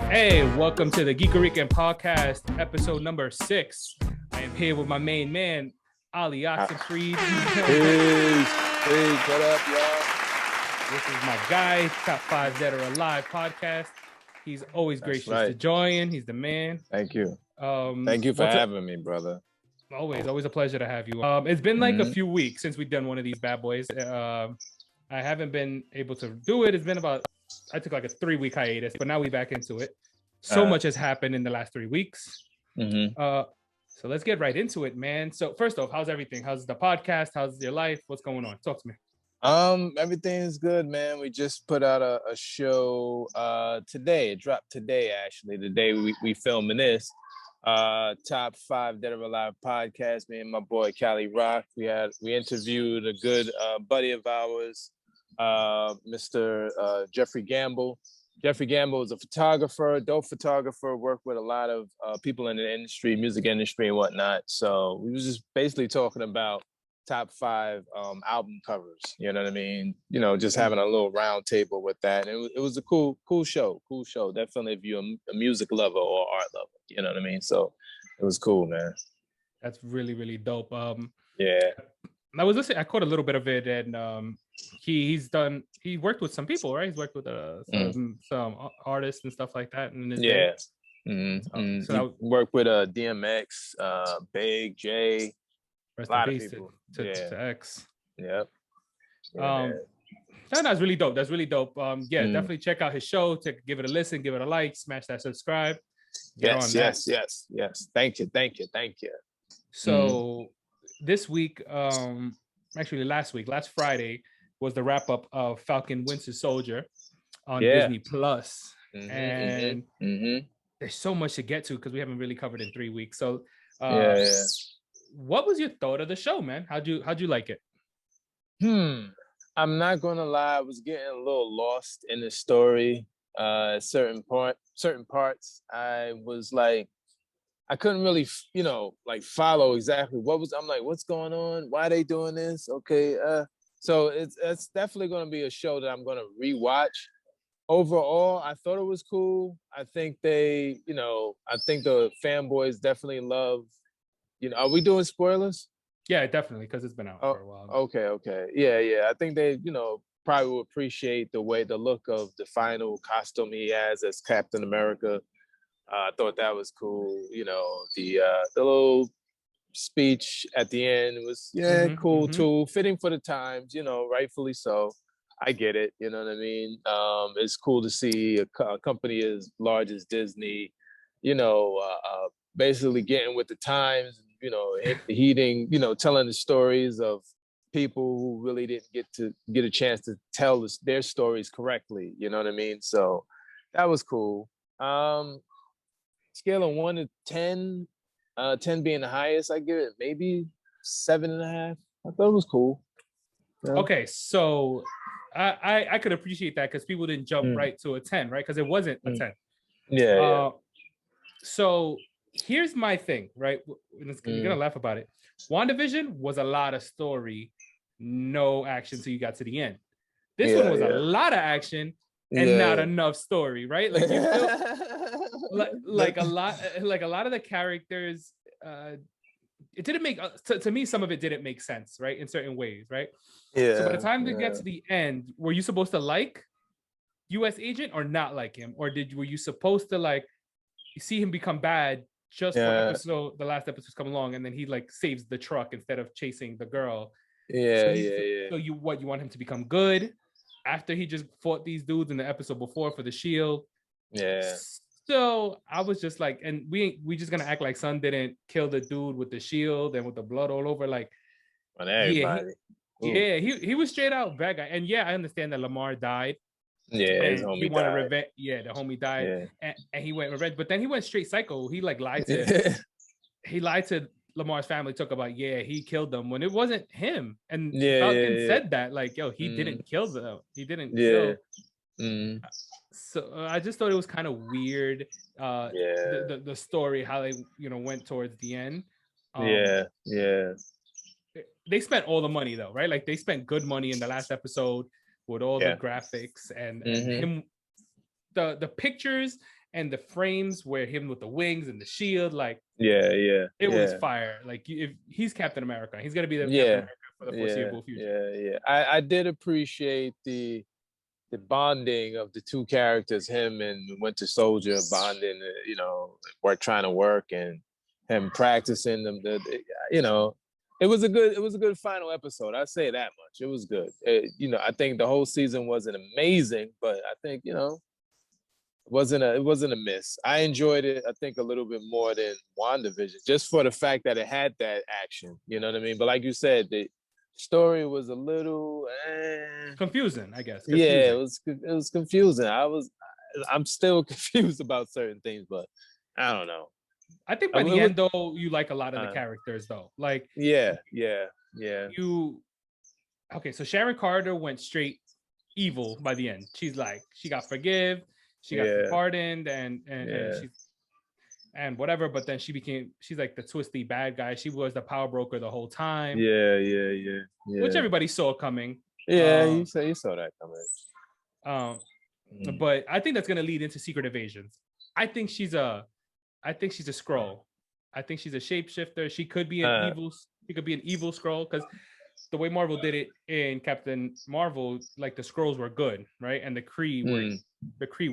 Hey, welcome to the Geek-A-Rican podcast, episode number 6. I am here with my main man, Ali Oxnfree. Peace. What up, y'all? This is my guy, Top 5 Dead or Alive podcast. He's always gracious to join. He's the man. Thank you. Thank you for having me, brother. Always a pleasure to have you. It's been like a few weeks since we've done one of these bad boys. I haven't been able to do it. It's been I took like a 3-week hiatus, but now we're back into it. So much has happened in the last 3 weeks. So let's get right into it, man. So first off, how's everything? How's the podcast? How's your life? What's going on? Talk to me. Everything is good, man. We just put out a show today. It dropped today, actually. The day we filming this. Top 5 Dead or Alive podcast. Me and my boy Cali Rock. We interviewed a good buddy of ours, Mr. Jeffrey Gamble. Jeffrey Gamble is a photographer, dope photographer, worked with a lot of people in the industry, music industry and whatnot. So we was just basically talking about top 5 album covers, you know what I mean? You know, just having a little round table with that. And it was a cool show. Definitely if you're a music lover or art lover, you know what I mean? So it was cool, man. That's really, really dope. Yeah. I was listening, I caught a little bit of it, and he worked with some people, right? He's worked with some artists and stuff like that. And So he worked with DMX, Big J, rest a lot in of peace people. to X. Yep. That's really dope. Definitely check out his show. Give it a listen, give it a like, smash that subscribe. Yes. Thank you. So this week, actually last Friday was the wrap up of Falcon Winter Soldier on Disney Plus. And there's so much to get to because we haven't really covered in 3 weeks. So what was your thought of the show, man? How'd you like it? I'm not gonna lie, I was getting a little lost in the story. Certain parts I was like, I couldn't really, follow exactly I'm like, what's going on? Why are they doing this? Okay. So it's definitely going to be a show that I'm going to rewatch. Overall, I thought it was cool. I think the fanboys definitely love, are we doing spoilers? Yeah, definitely. Cause it's been out for a while. Okay. Yeah. I think they, probably will appreciate the look of the final costume he has as Captain America. I thought that was cool. The little speech at the end was cool too, fitting for the times. Rightfully so. I get it. You know what I mean? It's cool to see a company as large as Disney, basically getting with the times. Heeding, telling the stories of people who really didn't get a chance to tell their stories correctly. You know what I mean? So that was cool. Scale of 1 to 10, 10 being the highest, I give it maybe 7.5. I thought it was cool. Yeah. Okay, so I could appreciate that because people didn't jump right to a 10, right? Because it wasn't a 10. Yeah. So here's my thing, right? You're gonna laugh about it. WandaVision was a lot of story, no action till you got to the end. This one was a lot of action and not enough story, right? Like you feel like a lot of the characters, it didn't make to me, some of it didn't make sense, right, in certain ways, right? So by the time they get to the end, were you supposed to like US Agent or not like him, or were you supposed to see him become bad just for the last episode's come along, and then he saves the truck instead of chasing the girl? So you want him to become good after he just fought these dudes in the episode before for the shield? So I was just like, and we just gonna act like Son didn't kill the dude with the shield and with the blood all over, on everybody. He was straight out bad guy. And I understand that Lamar died. His homie he wanted died. revenge. The homie died, and he went revenge. But then he went straight psycho. He lied to he lied to Lamar's family. Talk about he killed them when it wasn't him. And Falcon said that he didn't kill them. He didn't kill. So I just thought it was kind of weird. The story, how they went towards the end. They spent all the money though, right? They spent good money in the last episode with all the graphics and him, the pictures and the frames where him with the wings and the shield, like it was fire. Like if he's Captain America, he's gonna be the Captain America for the foreseeable future. I did appreciate the bonding of the two characters, him and Winter Soldier bonding, trying to work, and him practicing them. It was a good final episode. I say that much. It was good. I think the whole season wasn't amazing, but I think it wasn't a miss. I enjoyed it, I think, a little bit more than WandaVision, just for the fact that it had that action. You know what I mean? But like you said, the story was a little confusing, I guess. Yeah, it was confusing. I'm still confused about certain things, but I don't know. I think by the end, though, you like a lot of the characters, though. Like, yeah. Okay, so Sharon Carter went straight evil by the end. She's like, she got she got pardoned, and whatever. But then she's like the twisty bad guy. She was the power broker the whole time. Yeah. Which everybody saw coming. Yeah, you saw that coming. But I think that's gonna lead into Secret Invasions. I think she's a Skrull. I think she's a shapeshifter. She could be an evil. She could be an evil Skrull, because the way Marvel did it in Captain Marvel, like the Skrulls were good, right? And the Kree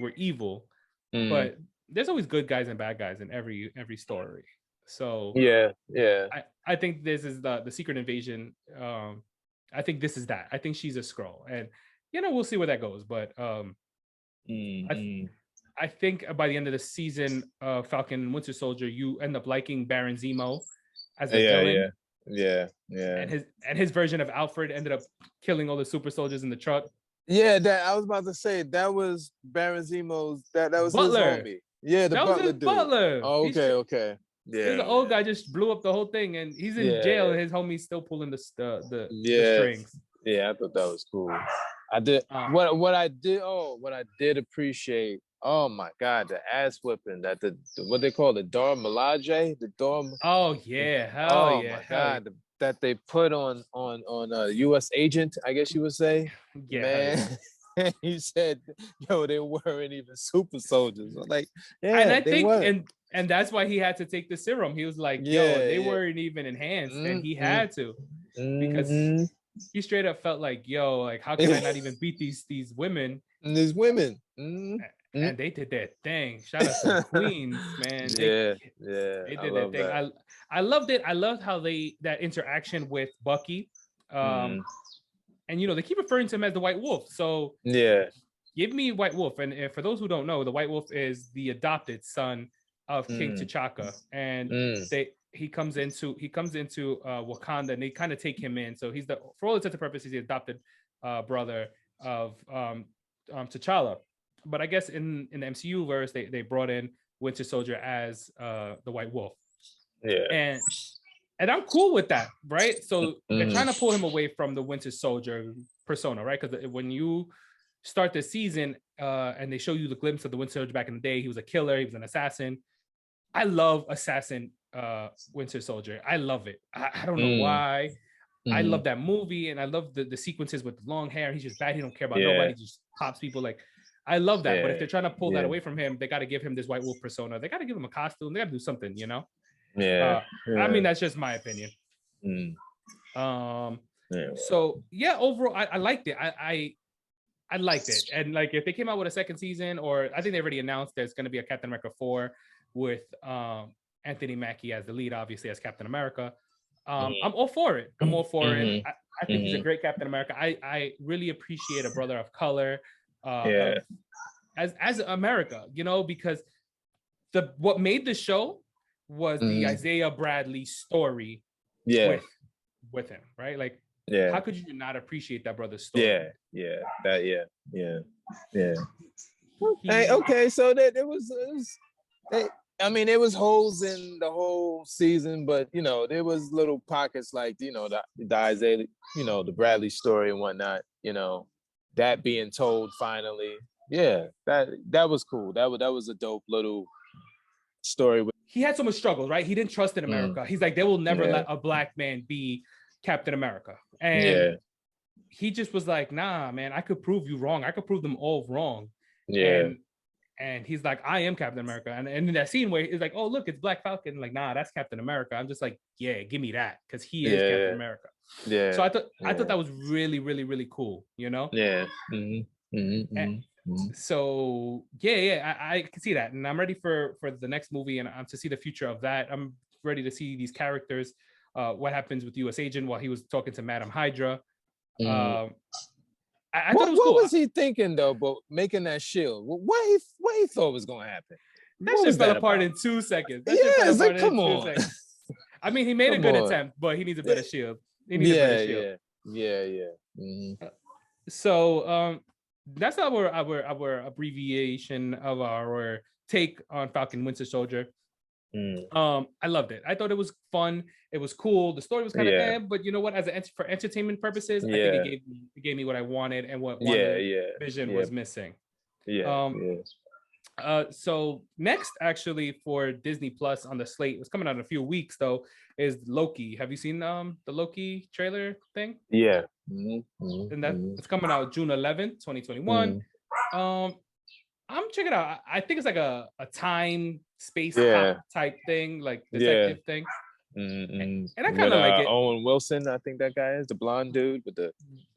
were evil. But there's always good guys and bad guys in every story. So I think this is the Secret Invasion. I think this is that. I think she's a Skrull, and we'll see where that goes. But I think by the end of the season, Falcon and Winter Soldier, you end up liking Baron Zemo as the villain. Yeah. And his version of Alfred ended up killing all the super soldiers in the truck. Yeah, that I was about to say, that was Baron Zemo's. That was Butler. His homie. Yeah, the that Butler was his dude. Butler. Oh, okay. Yeah, the old guy just blew up the whole thing, and he's in jail, and his homie's still pulling the strings. Yeah, I thought that was cool. I did what I did appreciate. Oh my God, the ass whipping that what they call the Dora Milaje, the Dora. Oh yeah, my God, that they put on U.S. agent, I guess you would say. Yeah, man. He said, "Yo, they weren't even super soldiers." I'm like, and I think, and that's why he had to take the serum. He was like, "Yo, they weren't even enhanced," and he had to because he straight up felt like, "Yo, like how can I not even beat these women?" And these women. And they did their thing. Shout out to the Queens, man. They did their thing. I loved it. I loved how that interaction with Bucky. And they keep referring to him as the White Wolf. So give me White Wolf. And for those who don't know, the White Wolf is the adopted son of King T'Chaka. And he comes into Wakanda, and they kind of take him in. So he's for all intents and purposes, the adopted brother of T'Challa. But I guess in the MCU verse, they brought in Winter Soldier as the White Wolf. Yeah. And I'm cool with that, right? So they're trying to pull him away from the Winter Soldier persona, right? Because when you start the season and they show you the glimpse of the Winter Soldier back in the day, he was a killer, he was an assassin. I love assassin Winter Soldier. I love it. I don't know why. I love that movie, and I love the sequences with long hair. He's just bad. He don't care about nobody. He just pops people. Like, I love that. But if they're trying to pull that away from him, they got to give him this White Wolf persona. They got to give him a costume. They got to do something, I mean, that's just my opinion. So overall, I liked it. I liked it. And like, if they came out with a second season, or I think they already announced there's going to be a Captain America 4 with Anthony Mackie as the lead, obviously as Captain America. I'm all for it. I'm all for it. I think he's a great Captain America. I really appreciate a brother of color as America, because what made the show was the Isaiah Bradley story with him, right? Like, how could you not appreciate that brother's story? Okay, so that it was I mean, there was holes in the whole season, but there was little pockets like the Isaiah, the Bradley story and whatnot. That being told finally. Yeah, that was cool. That was a dope little story. He had so much struggles, right? He didn't trust in America. He's like, they will never let a black man be Captain America, and he just was like, nah, man, I could prove you wrong. I could prove them all wrong. And and he's like, I am Captain America. And in that scene where he's like, oh, look, it's Black Falcon. Like, nah, that's Captain America. I'm just like, yeah, give me that. Because he is Captain America. Yeah. So I thought that was really, really, really cool, you know? Yeah. So I can see that. And I'm ready for the next movie and to see the future of that. I'm ready to see these characters, what happens with US Agent while he was talking to Madam Hydra. I thought it was cool. What was he thinking though, but making that shield? What he thought was gonna happen? That shit fell apart in 2 seconds. It's like, come on. I mean, he made a good attempt, but he needs a better shield. He needs a better shield. Yeah. So that's our abbreviation of our take on Falcon Winter Soldier. I loved it. I thought it was fun. It was cool. The story was kind of but you know what? For entertainment purposes, I think it gave me what I wanted and what Vision was missing. So next, actually, for Disney Plus on the slate, it's coming out in a few weeks though, is Loki. Have you seen the Loki trailer thing? Yeah. And it's coming out June 11th, 2021. I'm checking it out. I think it's like a time space cop type thing, like detective thing. And I kind of like it. Owen Wilson, I think that guy is the blonde dude with the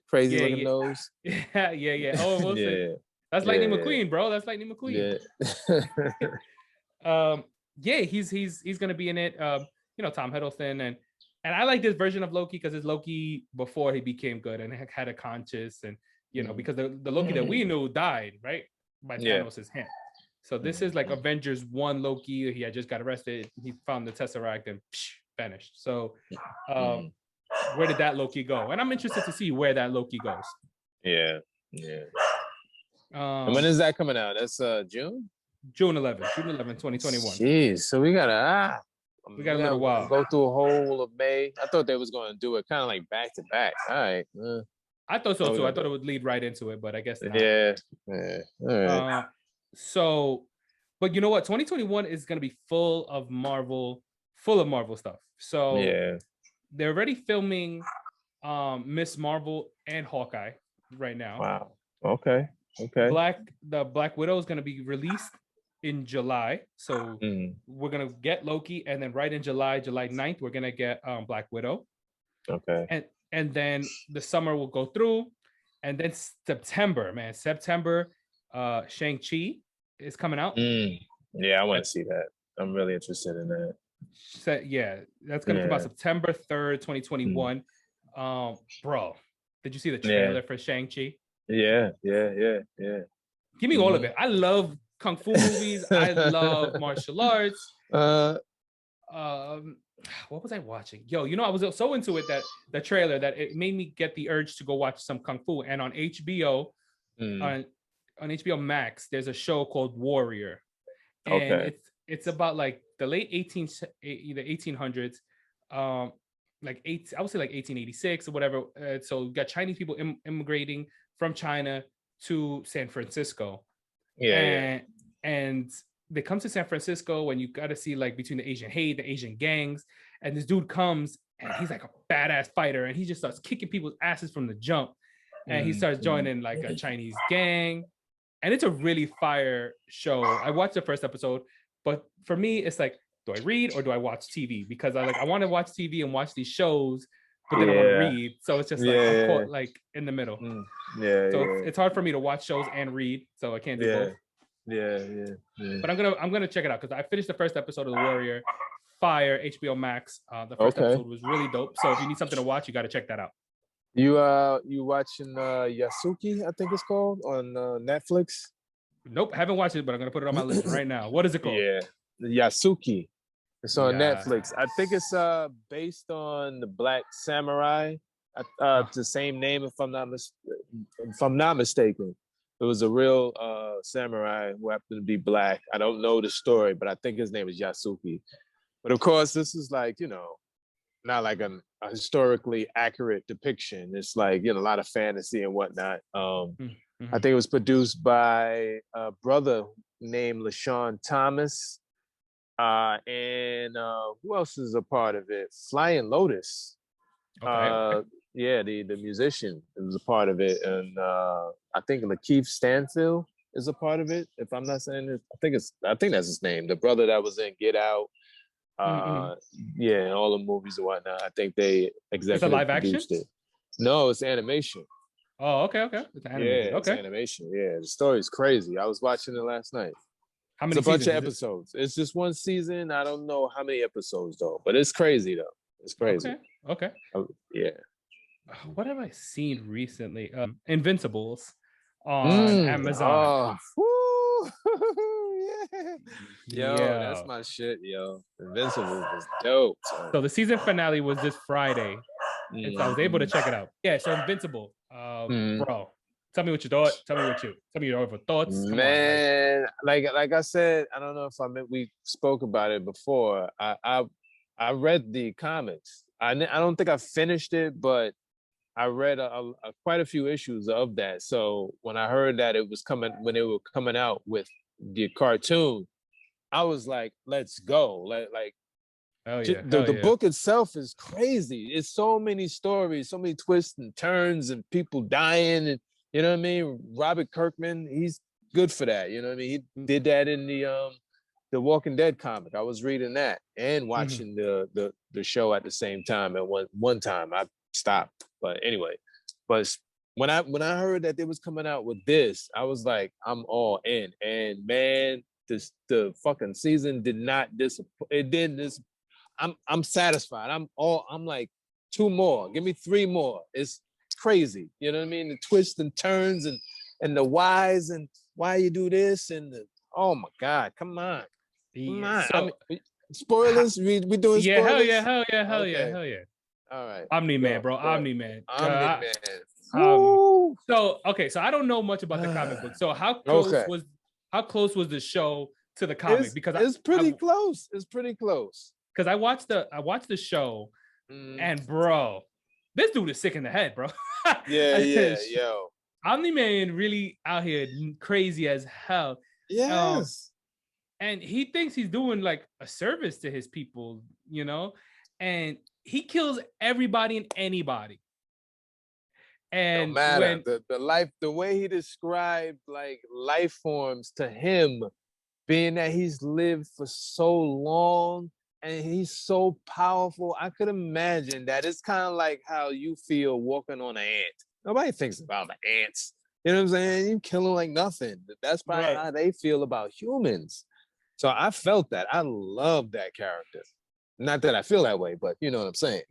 crazy looking nose. Yeah. Owen Wilson. That's Lightning McQueen, bro. That's Lightning McQueen. He's gonna be in it. Tom Hiddleston and I like this version of Loki because it's Loki before he became good and had a conscience and because the Loki that we knew died, right? By Thanos' hand. So this is like Avengers 1 Loki. He had just got arrested. He found the Tesseract and vanished. So where did that Loki go? And I'm interested to see where that Loki goes. Yeah. And when is that coming out? That's June? June 11th, 2021. Jeez, so we got a little while. Go through a whole of May. I thought they was going to do it kind of like back to back. All right. I thought so too. I thought it would lead right into it, but I guess not. Yeah. All right. But you know what? 2021 is going to be full of Marvel stuff. So they're already filming Miss Marvel and Hawkeye right now. Wow. Okay. The Black Widow is going to be released in July. So we're going to get Loki, and then right in July 9th, we're going to get Black Widow. Okay. And then the summer will go through, and then September, Shang-Chi is coming out. Yeah, I want to see that. I'm really interested in that. That's going to come out September 3rd, 2021. Bro, did you see the trailer for Shang-Chi? Yeah. Give me all of it. I love Kung Fu movies. I love martial arts. What was I watching? I was so into it that the trailer that it made me get the urge to go watch some Kung Fu. And on HBO, on HBO Max, there's a show called Warrior. And it's about like the late 1800s, I would say like 1886 or whatever. So you got Chinese people immigrating from China to San Francisco. And they come to San Francisco when you got to see like between the Asian hate, the Asian gangs, and this dude comes and he's like a badass fighter and he just starts kicking people's asses from the jump, and he starts joining like a Chinese gang, and it's a really fire show. I watched the first episode, but for me it's like, do I read or do I watch TV? Because I want to watch TV and watch these shows, but then I want to read, so it's just like I'm caught like in the middle. It's hard for me to watch shows and read, so I can't do both. But I'm gonna check it out because I finished the first episode of The Warrior. Fire, HBO Max. The first episode was really dope. So if you need something to watch, you got to check that out. You watching Yasuki? I think it's called on Netflix. Nope, haven't watched it, but I'm gonna put it on my list right now. What is it called? Yeah, Yasuki. It's on Netflix. I think it's based on the Black Samurai. The same name, if I'm not mistaken. It was a real samurai who happened to be Black. I don't know the story, but I think his name is Yasuki. But of course, this is like, not like a historically accurate depiction. It's like, a lot of fantasy and whatnot. I think it was produced by a brother named LaShawn Thomas. And who else is a part of it? Flying Lotus. The musician was a part of it, and I think Lakeith Stanfield is a part of it. If I'm not saying it, I think that's his name. The brother that was in Get Out, yeah, all the movies and whatnot. I think they executive live produced action? it. No, it's animation. Oh, okay. It's animated. Yeah, it's Okay. animation. Yeah, the story's crazy. I was watching it last night. How many It's a bunch of seasons is it? episodes. It's just one season. I don't know how many episodes though, but it's crazy though. It's crazy. Okay. Yeah. What have I seen recently? Invincibles on Amazon. Oh, yeah. Yo, Yeah. that's my shit, yo. Invincibles was dope. So the season finale was this Friday. And so I was able to check it out. Yeah, so Invincible. Bro, tell me what you thought. Tell me your thoughts. Come Man, on, like I said, I don't know if we spoke about it before. I read the comics. I don't think I finished it, but I read quite a few issues of that. So when I heard that when they were coming out with the cartoon, I was like, let's go. The book itself is crazy. It's so many stories, so many twists and turns, and people dying, and you know what I mean. Robert Kirkman, he's good for that. You know what I mean. He did that in the Walking Dead comic. I was reading that and watching the show at the same time. At one time, I stopped. But anyway, but when I heard that they was coming out with this, I was like, I'm all in. And man, the fucking season did not disappoint. It did this. I'm satisfied. I'm like, 2 more. Give me 3 more. It's crazy. You know what I mean? The twists and turns and the whys and why you do this and oh my God, come on. Come on. So, spoilers? We doing spoilers? Hell yeah. All right. Omni-Man, bro. Omni-Man. Omni-Man. So I don't know much about the comic book. So how close was the show to the comic? Because it's pretty close. It's pretty close. Because I watched the show, and bro, this dude is sick in the head, bro. Yo. Omni-Man really out here crazy as hell. Yes. And he thinks he's doing like a service to his people, you know, and he kills everybody and anybody. And no matter the way he described like life forms to him, being that he's lived for so long and he's so powerful, I could imagine that it's kind of like how you feel walking on an ant. Nobody thinks about the ants. You know what I'm saying? You kill them like nothing. That's probably how they feel about humans. So I felt that. I love that character. Not that I feel that way, but you know what I'm saying.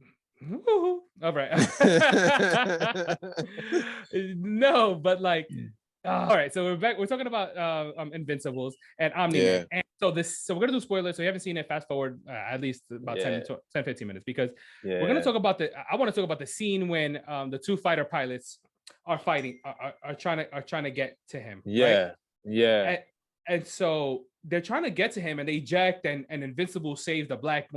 Woo-hoo. All right. No, but like, all right. So we're back. We're talking about Invincibles and Omni-Man. And so we're gonna do spoilers. So you haven't seen it. Fast forward at least about 10, 15 minutes because we're gonna talk about I want to talk about the scene when the 2 fighter pilots are fighting, are trying to get to him. Right? And so they're trying to get to him, and they eject, and Invincible saves the black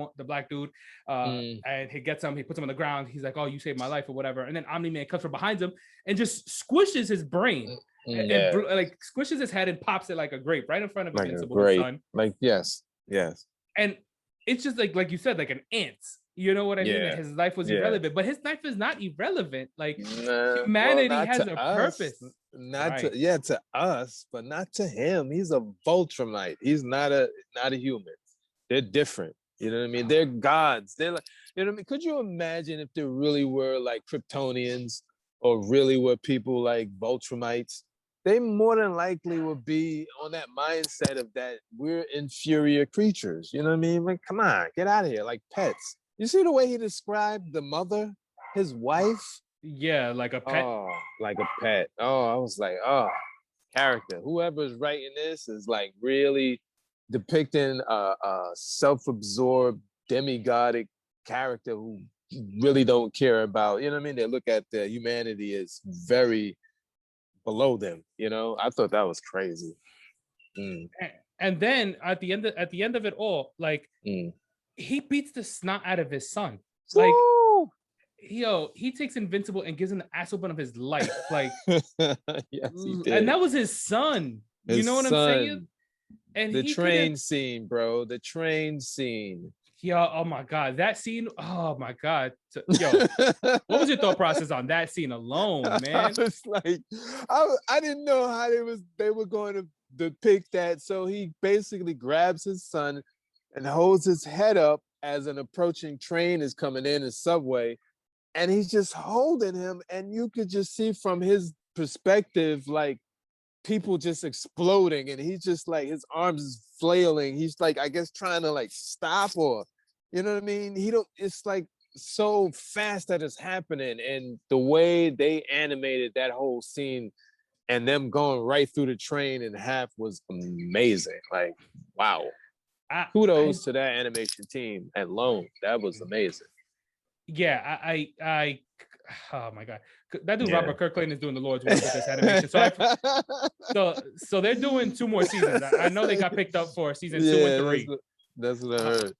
dude, and he gets him. He puts him on the ground. He's like, "Oh, you saved my life," or whatever. And then Omni-Man comes from behind him and just squishes his brain, and like squishes his head and pops it like a grape right in front of Invincible's son. Like yes. And it's just like you said, like an ant. You know what I mean? His life was irrelevant, but his life is not irrelevant. Like humanity has a purpose. To us, but not to him. He's a Voltramite. He's not a human. They're different. You know what I mean? They're gods. They're like, you know what I mean? Could you imagine if there really were like Kryptonians or really were people like Voltramites? They more than likely would be on that mindset of that we're inferior creatures. You know what I mean? Like, come on, get out of here, like pets. You see the way he described the mother, his wife? Yeah, like a pet. Oh, like a pet. Oh, I was like, character. Whoever's writing this is like really depicting a self-absorbed demigodic character who really don't care about, you know what I mean? They look at the humanity as very below them, you know? I thought that was crazy. And then at the end of it all, like he beats the snot out of his son. Like, he takes Invincible and gives him the ass open of his life. Like, yes, he did. And that was his son. You know what I'm saying? And the train scene, bro. The train scene. Yo, oh my god, that scene. Oh my god, yo, what was your thought process on that scene alone, man? I was like, I didn't know how they were going to depict that. So he basically grabs his son and holds his head up as an approaching train is coming in, a subway, and he's just holding him, and you could just see from his perspective, like people just exploding, and he's just like his arms is flailing. He's like, I guess trying to like stop, or you know what I mean? He don't. It's like so fast that it's happening, and the way they animated that whole scene and them going right through the train in half was amazing. Like, wow. Kudos to that animation team at Lone. That was amazing. Yeah, I oh my god, that dude Robert Kirkland is doing the Lord's work with this animation. So they're doing 2 more seasons. I know they got picked up for season 2 and 3. That's what I heard.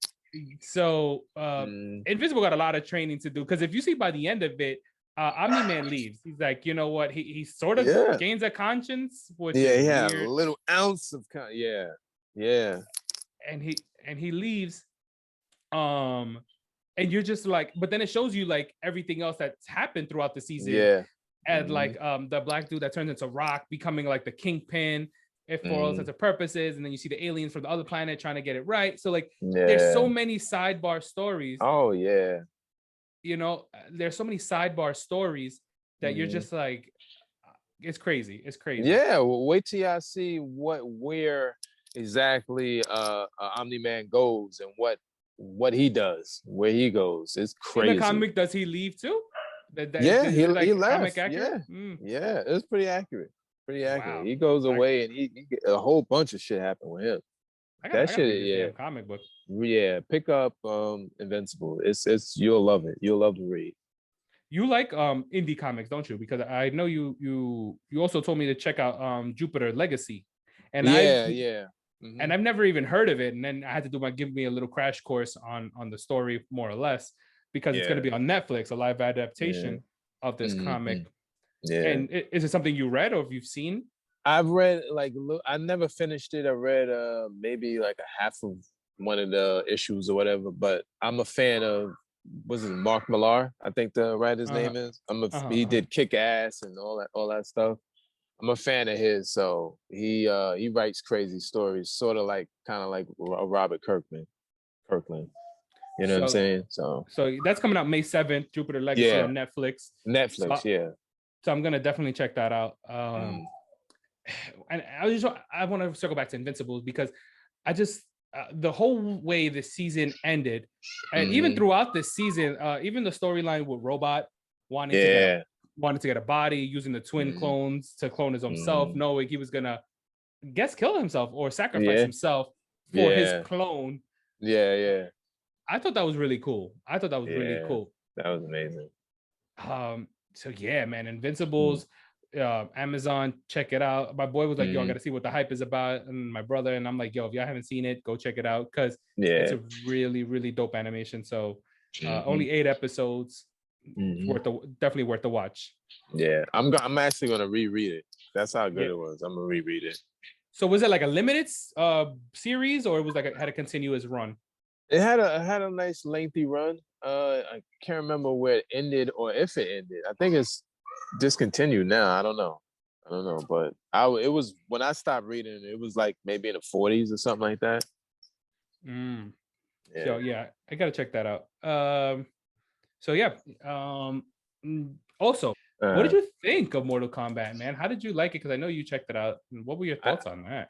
So Invisible got a lot of training to do, because if you see by the end of it, Omni-Man leaves. He's like, you know what? He sort of gains a conscience, which is weird. A little ounce of and he leaves. And you're just like, but then it shows you like everything else that's happened throughout the season. And like the black dude that turns into Rock becoming like the kingpin, if for all sense of purposes, and then you see the aliens from the other planet trying to get it right. So like there's so many sidebar stories. Oh yeah. You know, there's so many sidebar stories that you're just like, it's crazy. It's crazy. Yeah, well, wait till y'all see where exactly Omni-Man goes and what he does, where he goes. It's crazy. In the comic, does he leave too? He left. Yeah. Yeah, it's pretty accurate. Pretty accurate. Wow. He goes away and he a whole bunch of shit happened with him. That shit, comic book. Yeah, pick up Invincible. It's you'll love it. You'll love to read. You like indie comics, don't you? Because I know you also told me to check out Jupiter Legacy. And and I've never even heard of it. And then I had to give me a little crash course on the story, more or less, because it's going to be on Netflix, a live adaptation of this comic. Yeah. And is it something you read or have you seen? I've read, like, I never finished it. I read maybe like a half of one of the issues or whatever, but I'm a fan of, was it Mark Millar? I think the writer's name is. He did Kick-Ass and all that stuff. I'm a fan of his, so he writes crazy stories, sort of like kind of like Robert Kirkland. You know what I'm saying? So that's coming out May 7th, Jupiter Legacy on Netflix. So I'm gonna definitely check that out. And I want to circle back to Invincibles, because I just the whole way the season ended, and even throughout this season, even the storyline with Robot wanting to get a body, using the twin clones to clone his own self, knowing he was gonna kill himself or sacrifice himself for his clone. I thought that was really cool. That was amazing. So yeah, man, Invincibles, Amazon, check it out. My boy was like, yo, I gotta see what the hype is about, and my brother, and I'm like, yo, if y'all haven't seen it, go check it out, because it's a really, really dope animation. So only 8 episodes. Definitely worth the watch. Yeah, I'm actually gonna reread it. That's how good it was. I'm gonna reread it. So was it like a limited series, or it was like had a continuous run? It had a nice lengthy run. I can't remember where it ended or if it ended. I think it's discontinued now. I don't know, but it was, when I stopped reading, it was like maybe in the 40s or something like that. So yeah, I gotta check that out. So yeah. Also, what did you think of Mortal Kombat, man? How did you like it? Because I know you checked it out. What were your thoughts on that?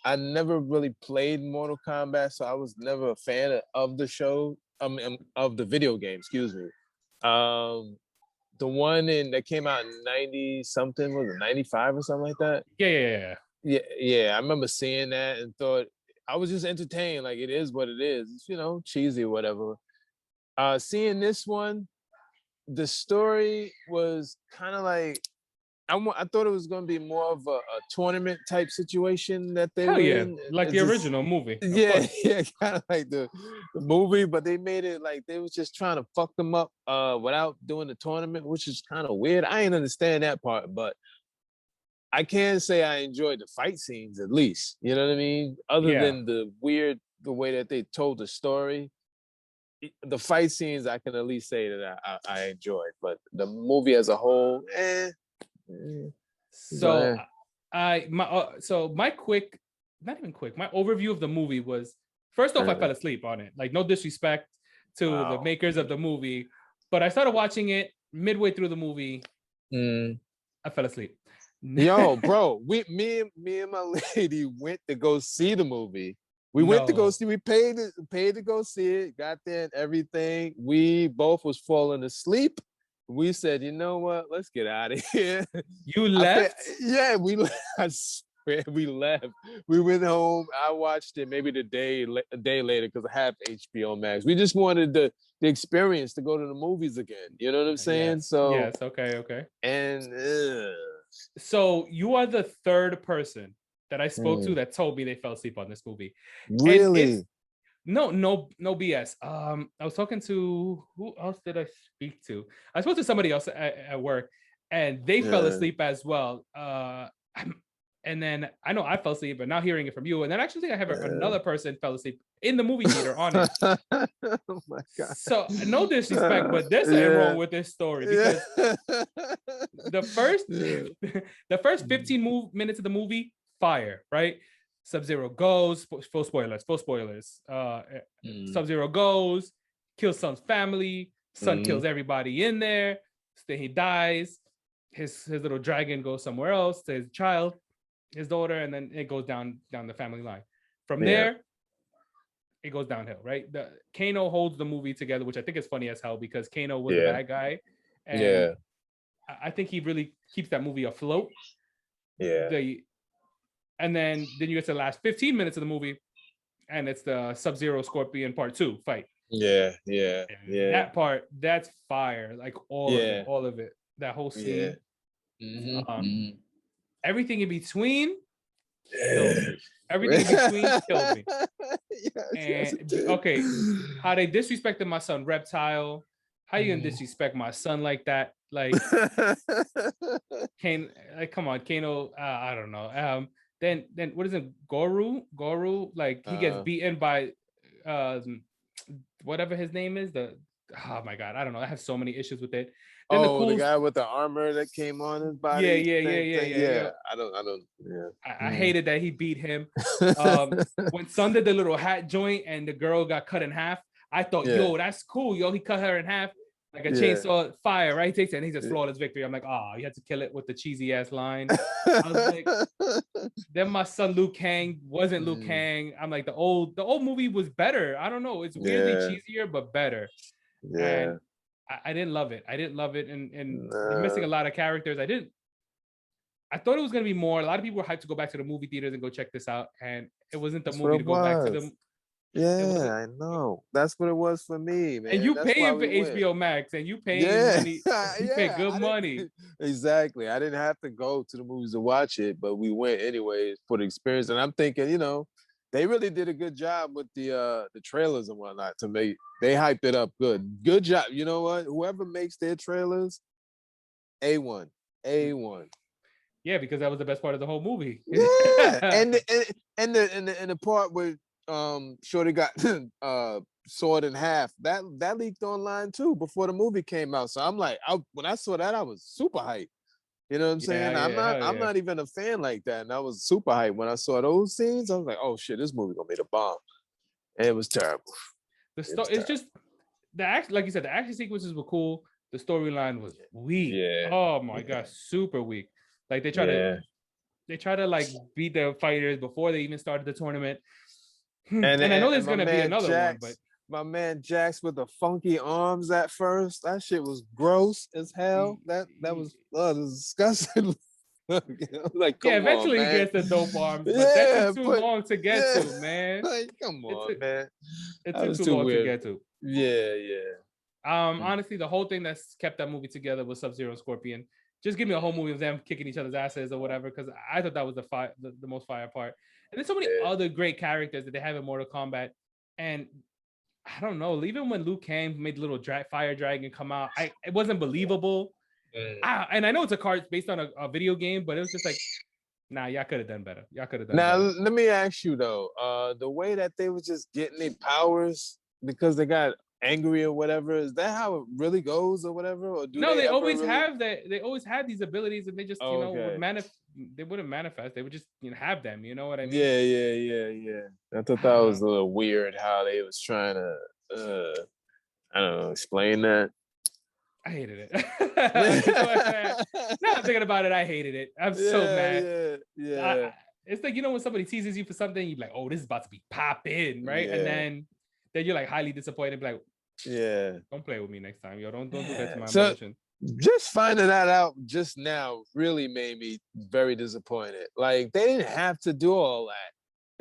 I never really played Mortal Kombat, so I was never a fan of the show. Of the video game. Excuse me. The one that came out in 90 something, was it 95 or something like that? Yeah. I remember seeing that and thought, I was just entertained. Like, it is what it is. It's, cheesy or whatever. Seeing this one, the story was kind of like, I thought it was going to be more of a tournament type situation that they were in. Like the original movie. Yeah, kind of like the movie, but they made it like they was just trying to fuck them up without doing the tournament, which is kind of weird. I didn't understand that part, but I can say I enjoyed the fight scenes at least. You know what I mean? Other than the weird the way that they told the story. The fight scenes, I can at least say that I enjoyed, but the movie as a whole, So my quick, not even quick, my overview of the movie was, first off, I fell asleep on it. Like, no disrespect to the makers of the movie, but I started watching it midway through the movie. I fell asleep. Yo, bro, me and my lady went to go see the movie. We went to go see. We paid to go see it. Got there and everything. We both was falling asleep. We said, you know what? Let's get out of here. You left? Yeah, we left. I swear we left. We went home. I watched it maybe a day later because I have HBO Max. We just wanted the experience to go to the movies again. You know what I'm saying? Yes. So yes. Okay. And so you are the third person that I spoke to that told me they fell asleep on this movie. Really? No BS. I was talking to, who else did I speak to? I spoke to somebody else at work, and they fell asleep as well. And then I know I fell asleep, but now hearing it from you, and then actually I have another person fell asleep in the movie theater on it. Oh my God. So no disrespect, but there's something wrong with this story, because the first 15 minutes of the movie, fire, right? Sub-Zero goes, full spoilers. Sub-Zero goes, kills Sun's family. Sun kills everybody in there. Then he dies. His little dragon goes somewhere else to his child, his daughter, and then it goes down the family line. From there, it goes downhill, right? Kano holds the movie together, which I think is funny as hell, because Kano was the bad guy. And I think he really keeps that movie afloat. And then you get to the last 15 minutes of the movie, and it's the Sub-Zero Scorpion Part 2 fight. That part, that's fire. Like all of it. That whole scene. Everything in between killed me. Everything in between killed me. Okay, how they disrespected my son Reptile. How you gonna disrespect my son like that? Like, come on, Kano. I don't know. Then what is it? Goru, like he gets beaten by whatever his name is. Oh my God, I don't know. I have so many issues with it. Then the guy with the armor that came on his body. Yeah. I hated that he beat him. When Sun did the little hat joint and the girl got cut in half, I thought, yo, that's cool. Yo, he cut her in half like a chainsaw fire, right? He takes it and he just flawless victory. I'm like, you had to kill it with the cheesy ass line. I was like, then my son Liu Kang wasn't Liu Kang. I'm like, the old movie was better. I don't know. It's weirdly cheesier, but better. And I didn't love it. And they're missing a lot of characters. I thought it was going to be more. A lot of people were hyped to go back to the movie theaters and go check this out. And it wasn't the movie to go back to the. Yeah, I know. That's what it was for me, man. And you paying for HBO Max, and you paying money. You pay good money. Exactly. I didn't have to go to the movies to watch it, but we went anyways for the experience. And I'm thinking, they really did a good job with the trailers and whatnot they hyped it up good. Good job. You know what? Whoever makes their trailers, A1. Yeah, because that was the best part of the whole movie. Yeah. and the part where Shorty got sawed in half, that leaked online too before the movie came out. So I'm like, when I saw that, I was super hyped. You know what I'm saying? I'm not even a fan like that, and I was super hyped when I saw those scenes. I was like, oh shit, this movie gonna be the bomb. And it was terrible. It's just the act, like you said, the action sequences were cool. The storyline was weak. Oh my God, super weak. Like they try to like beat the fighters before they even started the tournament. And I know there's gonna be another one, but my man Jax with the funky arms at first, that shit was gross as hell. That was disgusting. Like, eventually he gets the dope arms, but that took too long to get to, man. Like, come on, man. It took too long to get to. Yeah. Honestly, the whole thing that's kept that movie together was Sub-Zero and Scorpion. Just give me a whole movie of them kicking each other's asses or whatever, because I thought that was the most fire part. And there's so many other great characters that they have in Mortal Kombat. And I don't know, even when Liu Kang made the little fire dragon come out, it wasn't believable. And I know it's a card based on a video game, but it was just like, Nah, y'all could have done better. Y'all could have done Now, better. let me ask you though, the way that they were just getting their powers because they got angry or whatever, is that how it really goes or whatever? Or do No, they they ever always really? have that. They always had these abilities, and they just, Oh, would okay. manifest. They wouldn't manifest. They would just, have them. You know what I mean? Yeah. I thought I that don't was know. a little weird how they was trying to, I don't know, explain that. I hated it. Now I'm thinking about it, I hated it. I'm so mad. Yeah. It's like, when somebody teases you for something, you're like, oh, this is about to be popping, right? And Yeah. then you're like highly disappointed, be like, Yeah. don't play with me next time, yo. Don't do that to my So emotion. just finding that out just now really made me very disappointed. Like they didn't have to do all that.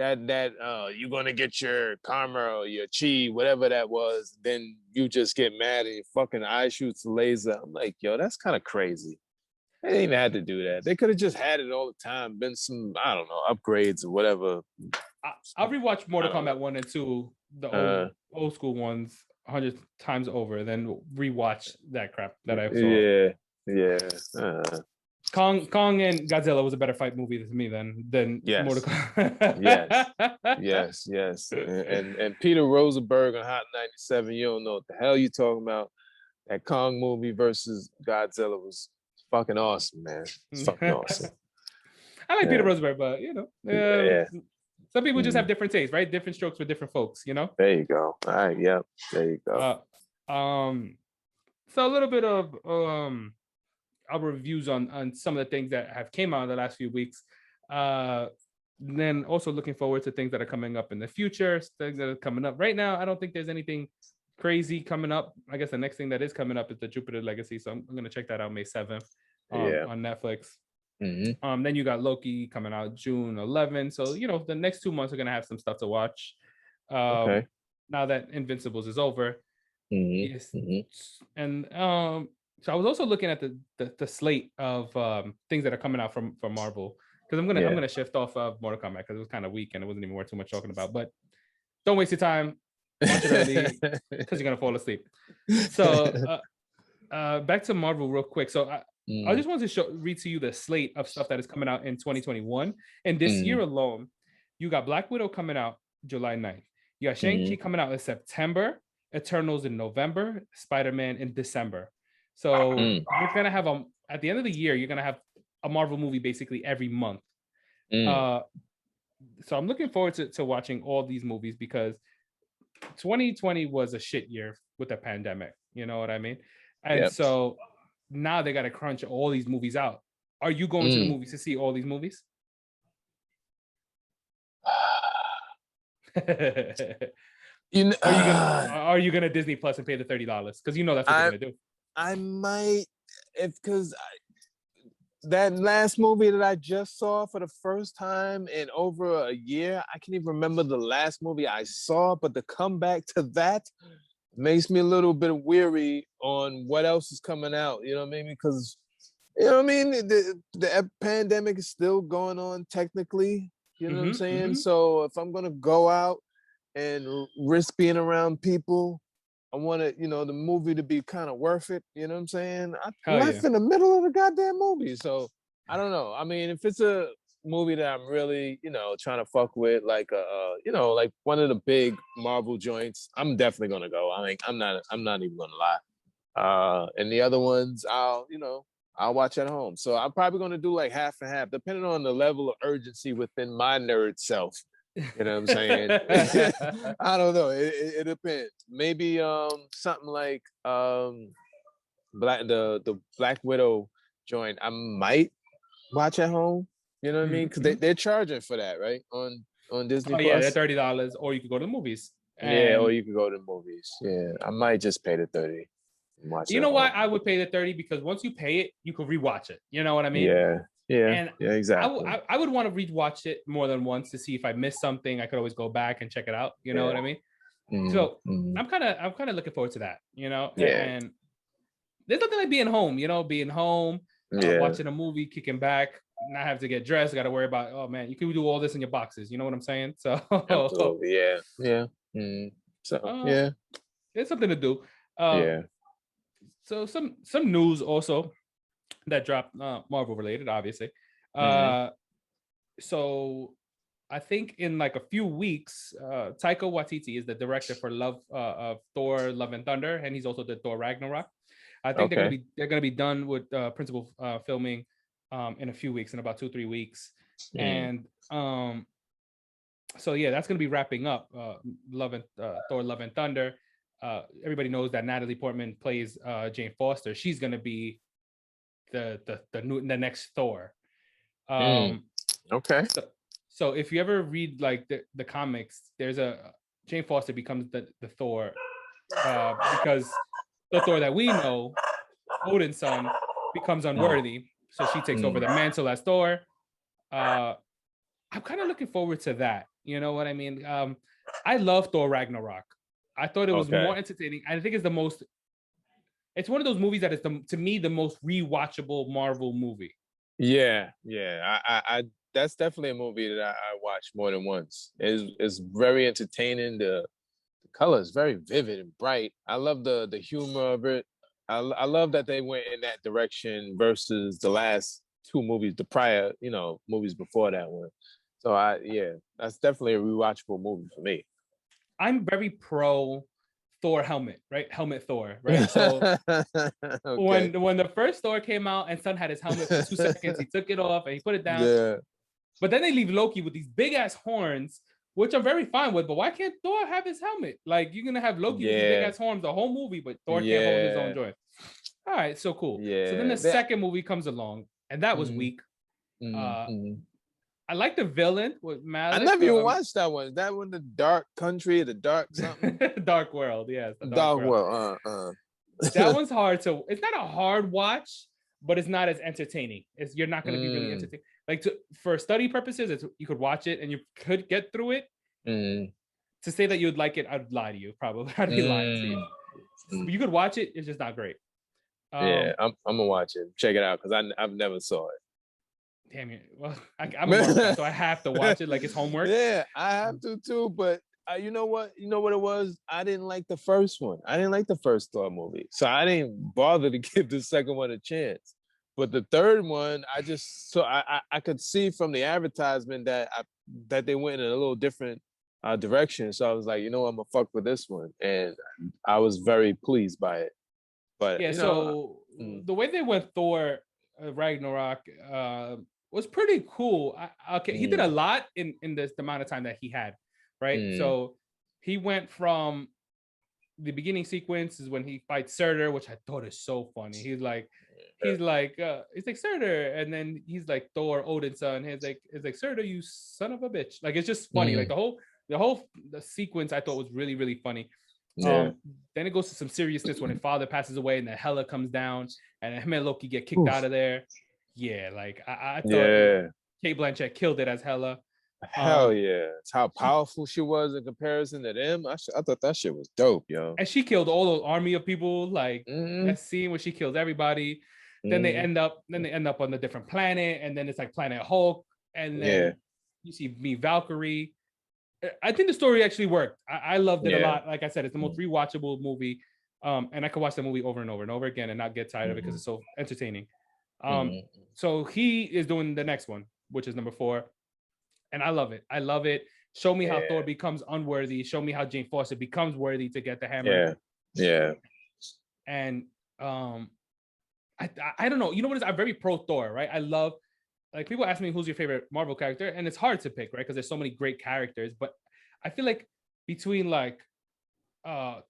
You're gonna get your karma or your chi, whatever that was, then you just get mad and your fucking eye shoots a laser. I'm like, yo, that's kind of crazy. They didn't even have to do that. They could have just had it all the time, been some, I don't know, upgrades or whatever. I'll rewatch Mortal Kombat 1 and 2, the old school ones, 100 times over, then rewatch that crap that I saw. Yeah. Kong and Godzilla was a better fight movie to me than Mortal Kombat. Yes. And Peter Rosenberg on Hot 97, you don't know what the hell you talking about. That Kong movie versus Godzilla was fucking awesome, man. It's fucking awesome. I like Peter Rosenberg, but some people just have different tastes, right? Different strokes for different folks, There you go. All right, yep. There you go. So a little bit of our reviews on some of the things that have came out in the last few weeks. Then also looking forward to things that are coming up in the future, things that are coming up right now. I don't think there's anything crazy coming up. I guess the next thing that is coming up is the Jupiter Legacy, so I'm gonna check that out May 7th on Netflix. Then you got Loki coming out June 11th, so the next 2 months are gonna have some stuff to watch. Okay. Now that Invincibles is over, yes, and so I was also looking at the slate of things that are coming out from Marvel, because I'm gonna shift off of Mortal Kombat because it was kind of weak and it wasn't even worth too much talking about. But don't waste your time. Watch it early because you're gonna fall asleep. So back to Marvel real quick. So I just wanted to read to you the slate of stuff that is coming out in 2021. And this year alone, you got Black Widow coming out July 9th. You got Shang-Chi coming out in September, Eternals in November, Spider-Man in December. So you're gonna have at the end of the year, you're gonna have a Marvel movie basically every month. So I'm looking forward to watching all these movies because 2020 was a shit year with the pandemic. You know what I mean? And so now they got to crunch all these movies out. Are you going to the movies to see all these movies? Are you gonna Disney Plus and pay the $30? Because that's what they're gonna do. I might, because that last movie that I just saw for the first time in over a year, I can't even remember the last movie I saw, but to come back to that makes me a little bit weary on what else is coming out. You know what I mean? Because, the pandemic is still going on technically. You know what I'm saying? So if I'm going to go out and risk being around people, I want to, the movie to be kind of worth it. You know what I'm saying? I left in the middle of the goddamn movie. So I don't know. I mean, if it's a movie that I'm really, trying to fuck with, like like one of the big Marvel joints, I'm definitely gonna go. I'm not even gonna lie. And the other ones, I'll watch at home. So I'm probably gonna do like half and half, depending on the level of urgency within my nerd self. You know what I'm saying? I don't know. It depends. Maybe something like the Black Widow joint, I might watch at home. You know what I mean? Because they're charging for that, right? On Disney Plus. Yeah, they're $30, or you could go to the movies. Or you could go to the movies. Yeah, I might just pay the $30. You know why I would pay the $30? Because once you pay it, you could rewatch it. You know what I mean? Yeah, exactly. I would want to rewatch it more than once to see if I missed something. I could always go back and check it out. You know what I mean? So I'm kind of looking forward to that. And there's nothing like being home. Being home, watching a movie, kicking back, not have to get dressed. Got to worry about, oh man, you can do all this in your boxes. You know what I'm saying? So absolutely, yeah. So it's something to do. So some news also that dropped, Marvel related, obviously. so I think in like a few weeks, Taika Waititi is the director for Love of Thor: Love and Thunder, and he's also the Thor Ragnarok. I think they're gonna be done with principal filming in a few weeks, in about 2-3 weeks, and so yeah, that's gonna be wrapping up Thor: Love and Thunder. Everybody knows that Natalie Portman plays Jane Foster. She's gonna be the next Thor. Okay. So if you ever read like the comics, there's a Jane Foster becomes the Thor because the Thor that we know, Odin's son, becomes unworthy. So she takes over the mantle as Thor. I'm kind of looking forward to that. You know what I mean? I love Thor Ragnarok. I thought it was more entertaining. I think it's one of those movies that is to me the most rewatchable Marvel movie. Yeah. I that's definitely a movie that I watched more than once. It's very entertaining. The color is very vivid and bright. I love the humor of it. I love that they went in that direction versus the last two movies, the prior, movies before that one. So that's definitely a rewatchable movie for me. I'm very pro Thor helmet, right? Helmet Thor, right? So when the first Thor came out and Sun had his helmet for 2 seconds, he took it off and he put it down. Yeah. But then they leave Loki with these big ass horns, which I'm very fine with. But why can't Thor have his helmet? Like, you're gonna have Loki with these big ass horns the whole movie, but Thor can't hold his own joint. All right, so cool. Yeah. So then the second movie comes along, and that was weak. I like the villain with Malik. I never even watched that one. Is that one the Dark Country, the Dark something? Dark World, yes. The Dark World. That one's hard to. It's not a hard watch, but it's not as entertaining. You're not going to be really entertained. Like for study purposes, you could watch it and you could get through it. To say that you'd like it, I'd lie to you. Probably, I'd be lying to you. You could watch it. It's just not great. I'm gonna watch it. Check it out because I've never saw it. Damn it! Well, I'm a mom, so I have to watch it like it's homework. Yeah, I have to too. But you know what? You know what it was? I didn't like the first one. I didn't like the first Thor movie, so I didn't bother to give the second one a chance. But the third one, I could see from the advertisement that they went in a little different direction. So I was like, I'm gonna fuck with this one, and I was very pleased by it. But yeah, the way they went Thor Ragnarok was pretty cool. He did a lot in this amount of time that he had, right? So he went from the beginning sequence is when he fights Surtur, which I thought is so funny. He's like Surtur, and then he's like Thor, Odin's son. He's like Surtur, you son of a bitch. Like, it's just funny. Like the sequence I thought was really, really funny. Then it goes to some seriousness when his father passes away and the Hela comes down and him and Loki get kicked out of there. Yeah, like I thought Kate Blanchett killed it as Hela. Hell yeah. It's how powerful she was in comparison to them. I thought that shit was dope, yo. And she killed all the army of people. Like that scene where she kills everybody. Then they end up on a different planet, and then it's like Planet Hulk, and then you see Valkyrie. I think the story actually worked. I loved it a lot. Like I said, it's the most rewatchable movie. And I could watch the movie over and over and over again and not get tired of it because it's so entertaining. So he is doing the next one, which is number 4. And I love it. I love it. Show me how Thor becomes unworthy. Show me how Jane Foster becomes worthy to get the hammer. Yeah. And I don't know. You know what it is? I'm very pro Thor, right? I love, like, people ask me who's your favorite Marvel character, and it's hard to pick, right? Because there's so many great characters. But I feel like between like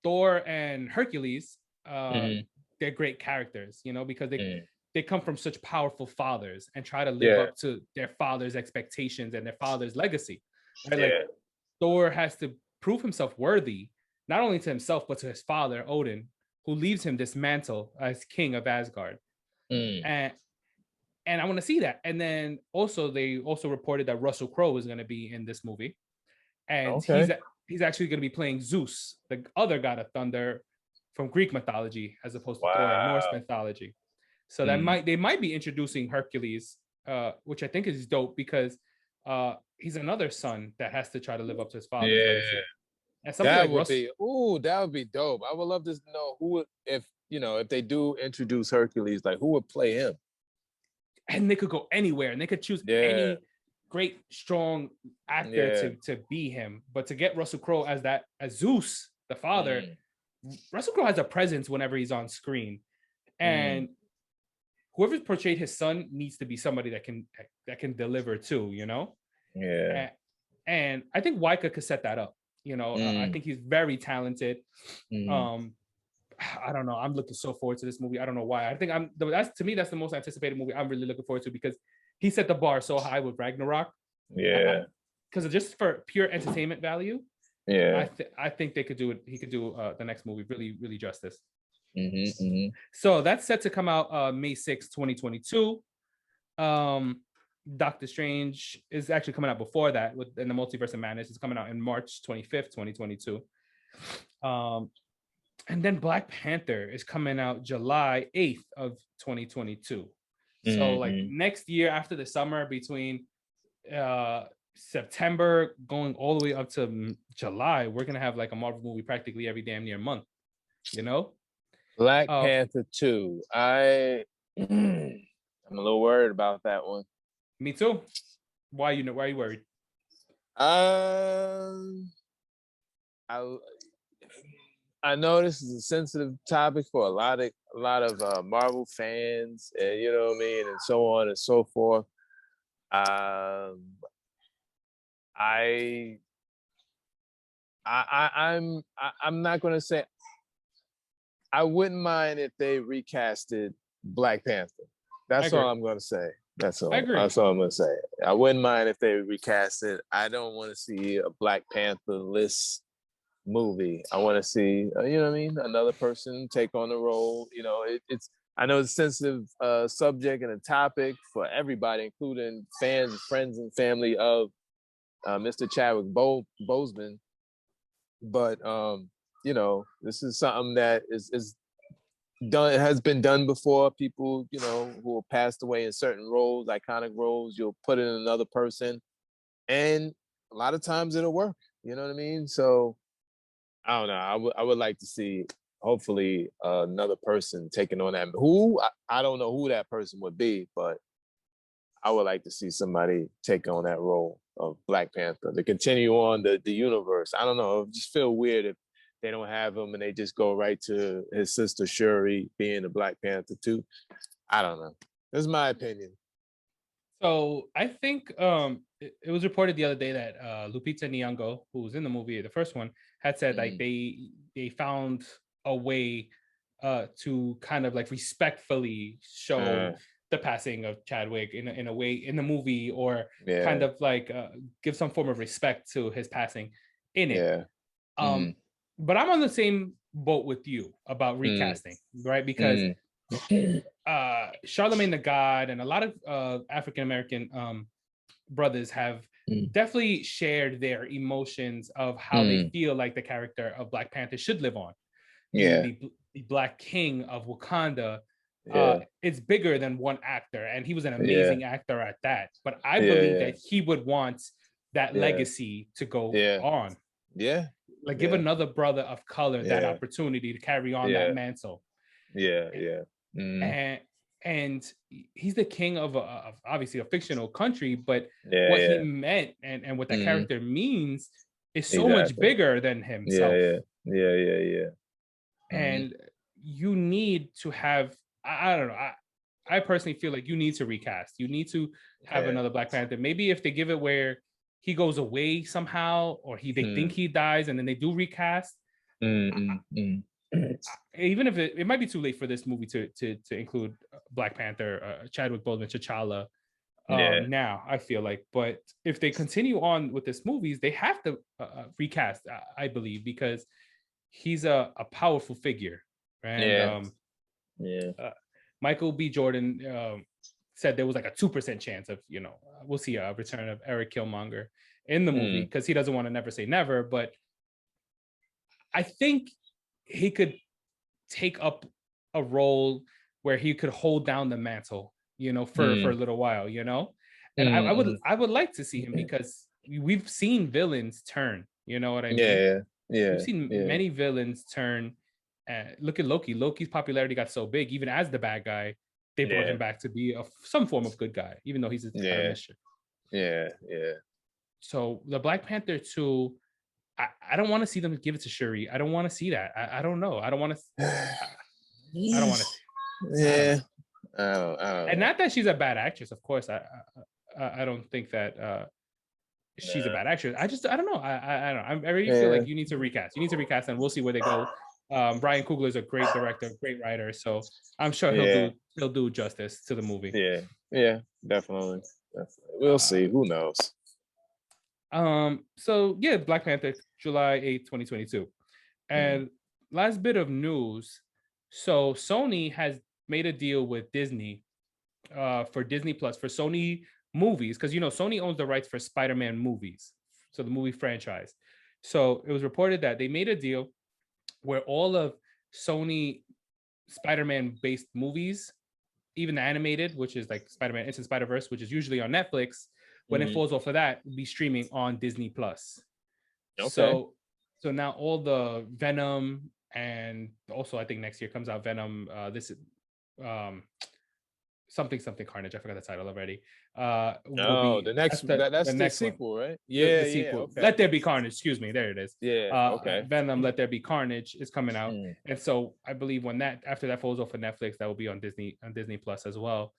Thor and Hercules, they're great characters, because they come from such powerful fathers and try to live up to their father's expectations and their father's legacy. Right? Like, Thor has to prove himself worthy, not only to himself, but to his father, Odin, who leaves him this mantle as king of Asgard. And I want to see that. And then they also reported that Russell Crowe is going to be in this movie. And he's actually going to be playing Zeus, the other god of thunder from Greek mythology, as opposed to Thor and Norse mythology. So they might be introducing Hercules, which I think is dope because he's another son that has to try to live up to his father's legacy. And that would be dope. I would love to know if they do introduce Hercules, like who would play him. And they could go anywhere, and they could choose any great strong actor to be him, but to get Russell Crowe as Zeus, the father, Russell Crowe has a presence whenever he's on screen, and whoever's portrayed his son needs to be somebody that can deliver too, you know. And I think Waika could set that up, you know. I think he's very talented. I don't know, I'm looking so forward to this movie. I don't know why. I think that's the most anticipated movie I'm really looking forward to, because he set the bar so high with Ragnarok. Because just for pure entertainment value, I think they could do it. He could do the next movie really justice. So that's set to come out May 6, 2022. Doctor Strange is actually coming out before that in the Multiverse of Madness. It's coming out in March 25th, 2022. And then Black Panther is coming out July 8th of 2022. So like next year, after the summer, between September going all the way up to July, we're gonna have like a Marvel movie practically every damn near month, you know. Black Panther 2. I'm a little worried about that one. Me too. Why are you worried? I know this is a sensitive topic for a lot of Marvel fans, and you know what I mean, and so on and so forth. I'm not gonna say I wouldn't mind if they recasted Black Panther. That's all I'm gonna say. That's all. That's all I'm gonna say. I wouldn't mind if they recast it. I don't want to see a Black Panther-less movie. I want to see, you know what I mean, another person take on the role. You know, it's. I know it's a sensitive subject and a topic for everybody, including fans, friends, and family of Mr. Chadwick Boseman. But you know, this is something that is done, has been done before. People, you know, who have passed away in certain roles, iconic roles, you'll put in another person, and a lot of times it'll work. You know what I mean? So I don't know. I would like to see, hopefully, another person taking on that. I don't know who that person would be, but I would like to see somebody take on that role of Black Panther to continue on the universe. I don't know. It would just feel weird if they don't have him and they just go right to his sister Shuri being the Black Panther too. I don't know. This is my opinion. So I think it was reported the other day that Lupita Nyong'o, who was in the movie, the first one, had said like they found a way to kind of like respectfully show the passing of Chadwick in a way in the movie, or kind of like give some form of respect to his passing in it. But I'm on the same boat with you about recasting, right? Because Charlemagne the God and a lot of African American brothers have definitely shared their emotions of how they feel like the character of Black Panther should live on. The Black King of Wakanda. It's bigger than one actor, and he was an amazing actor at that. But I believe that he would want that legacy to go on. Like give another brother of color that opportunity to carry on that mantle. And he's the king of obviously a fictional country, but what he meant and what that character means is so much bigger than himself. And you need to have, I don't know, I personally feel like you need to recast. You need to have another Black Panther. Maybe if they give it where he goes away somehow, or they think he dies and then they do recast. Even if it might be too late for this movie to include Black Panther, Chadwick Boseman, T'Challa now, I feel like. But if they continue on with this movies, they have to recast, I believe, because he's a powerful figure. And Michael B. Jordan said there was like a 2% chance of, you know, we'll see a return of Eric Killmonger in the movie, because he doesn't want to never say never. But I think he could take up a role where he could hold down the mantle, you know, for a little while, you know. And I would like to see him, because we've seen villains turn, you know what I mean? We've seen many villains turn. Look at Loki. Loki's popularity got so big, even as the bad guy, they brought him back to be some form of good guy, even though he's a mischief. Yeah. So the Black Panther 2, I don't want to see them give it to Shuri. I don't want to see that. I don't know. I don't want to. I don't want to. Yeah. I don't know. And not that she's a bad actress, of course. I don't think that she's a bad actress. I don't know. I don't know. I really feel like you need to recast. You need to recast, and we'll see where they go. Brian Coogler is a great director, great writer, so I'm sure he'll do justice to the movie. Yeah, definitely. We'll see. Who knows? So yeah, Black Panther, July 8th, 2022. And last bit of news. So Sony has made a deal with Disney for Disney Plus for Sony movies, because Sony owns the rights for Spider-Man movies, so the movie franchise. So it was reported that they made a deal where all of Sony Spider-Man based movies, even the animated, which is like Spider-Man Into Spider-Verse, which is usually on Netflix, when it falls off of that, will be streaming on Disney Plus. Okay. So now all the Venom, and also I think next year comes out Venom. This is something Carnage. I forgot the title already. The next that's the next sequel, one. Right? Yeah, the sequel. Okay. Let There Be Carnage. Excuse me. There it is. Yeah. Okay. Venom, Let There Be Carnage is coming out, and so I believe when after that falls off of Netflix, that will be on Disney Plus as well.